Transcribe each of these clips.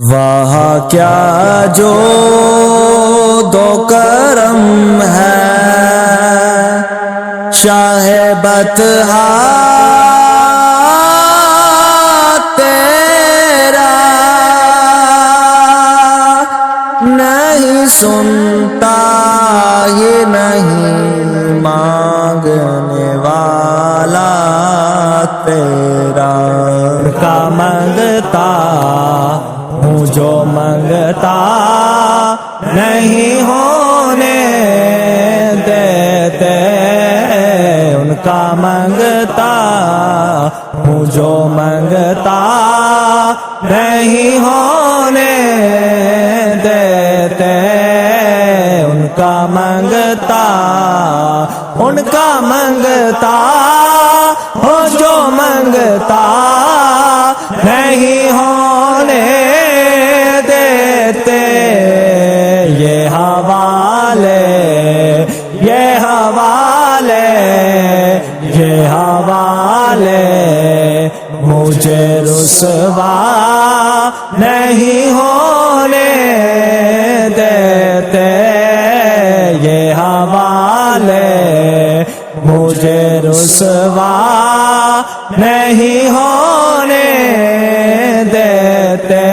واہ کیا جو دو کرم ہے شاہ بطحا تیرا، نہیں سنتا یہ نہیں مانگنے والا تیرا، کا منگتا ہوں جو منگتا نہیں ہونے دیتے، ان کا منگتا ہوں جو منگتا نہیں ہونے دیتے، ان کا منگتا ہو جو منگتا نہیں ہونے دیتے، یہ حوالے مجھے رسوا نہیں ہونے دیتے، یہ حوالے مجھے رسوا نہیں ہونے دیتے،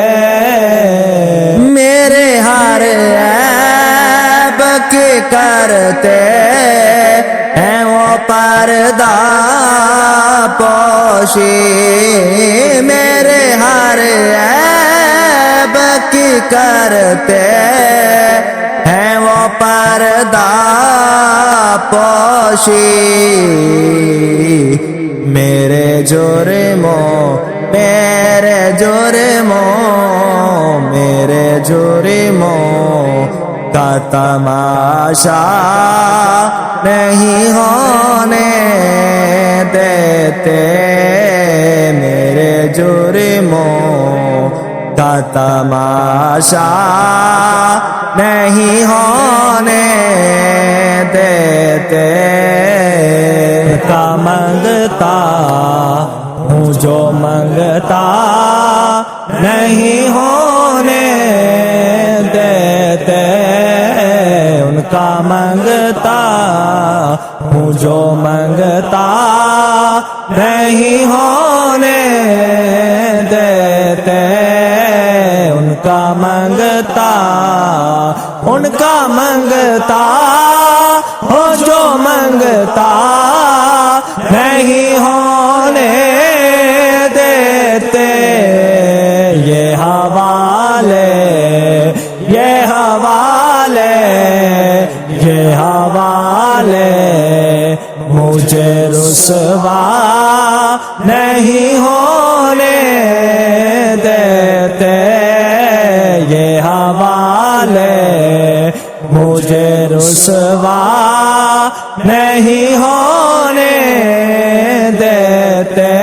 میرے ہر عیب کی کرتے ہیں وہ پردہ پوشی، میرے ہر عیب کی کرتے ہیں وہ پردہ پوشی، میرے جرموں کا تماشا نہیں ہونے دیتے، میرے جرموں کا تماشا نہیں ہونے دیتے، کا منگتا ہوں جو منگتا نہیں ہونے دیتے، ان کا منگتا ہوں جو منگتا نہیں ہونے دیتے، ان کا منگتا ہو جو منگتا نہیں ہونے دیتے، یہ حوالے مجھے رسوا نہیں ہونے دیتے، یہ حوالے مجھے رسوا نہیں ہونے دیتے،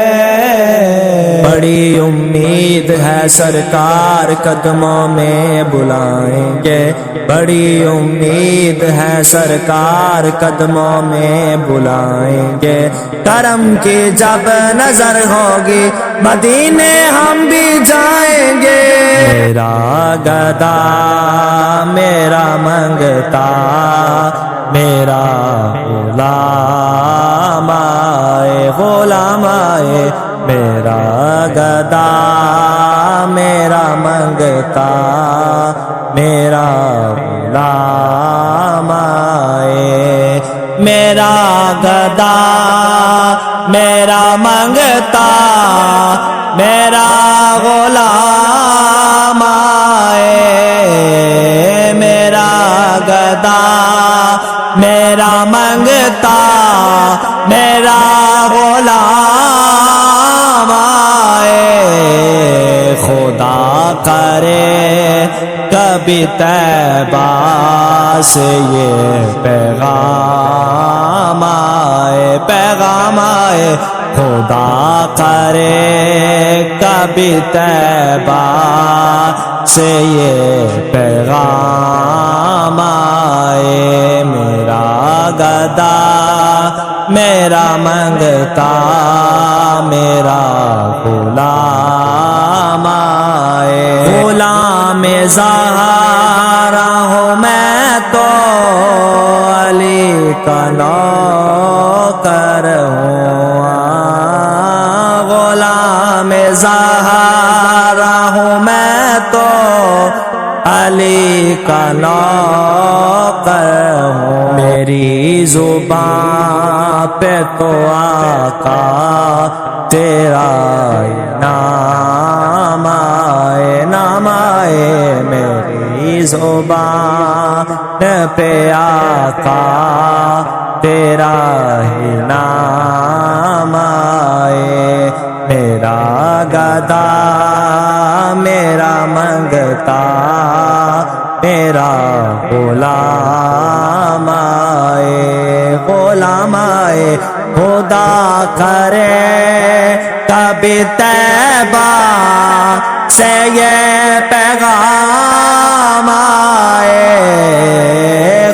بڑی امید ہے سرکار قدموں میں بلائیں گے، بڑی امید ہے سرکار قدموں میں بلائیں گے، کرم کی جب نظر ہوگی مدینے ہم بھی جائیں گے، میرا گدا میرا منگتا میرا غلام آئے، میرا گدا میرا منگتا میرا غلام آئے، میرا گدا میرا منگتا میرا غلام آئے، میرا گدا میرا منگتا میرا غلام آئے، خدا کرے کبھی طیبہ سے یہ پیغام آئے، خدا کرے کبھی طیبہ سے یہ پیغام آئے، میرا گدا میرا منگتا میرا غلام غلام زہرا ہوں میں تو علی کا نوکر ہوں، غلام زہرا ہوں میں تو علی کا نوکر ہوں، میری زبان پہ تو آقا تیرا نام آئے، نام آئے، میری زبان پہ آقا تیرا ہی نام آئے، میرا گدا میرا منگتا میرا غلام آئے، غلام آئے، خدا کرے کبھی طیبہ سے یہ پیغام آئے،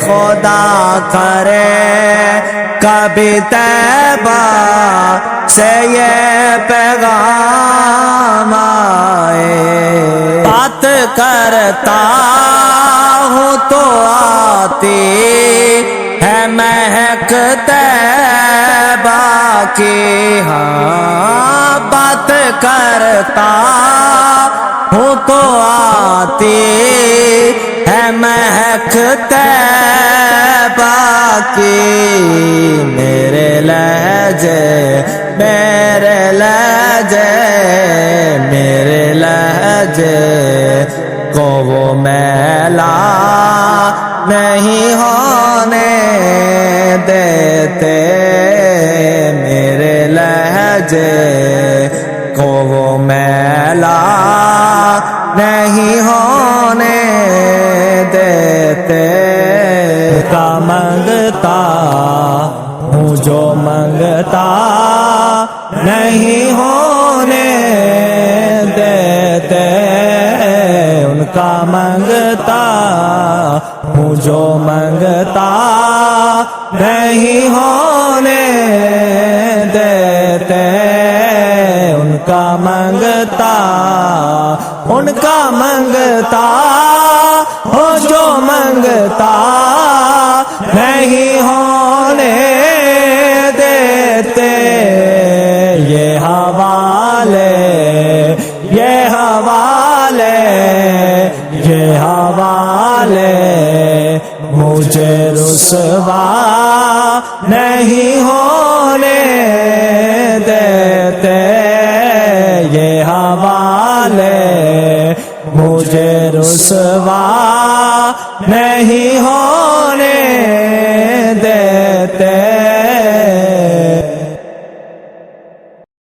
خدا کرے کبھی طیبہ سے یہ پیغام آئے، بات کرتا ہوں تو آتی ہے مہک طیبہ کی، ہاں بات کرتا ہوں تو آتی ہے مہک طیبہ کی، میرے لہجے میرے لہجے میرے لہجے کو وہ میلا نہیں ہونے دیتے، میرے لہجے کو وہ میلا نہیں ہونے دیتے، کا منگتا ہوں جو منگتا نہیں ہونے دیتے، ان کا منگتا ہوں جو منگتا نہیں ہونے دیتے، ان کا منگتا ان کا منگتا ہو جو منگتا نہیں ہونے دیتے، یہ حوالے یہ حوالے یہ حوالے مجھے رسوا نہیں ہونے دیتے، یہ حوالے مجھے رسوا نہیں ہو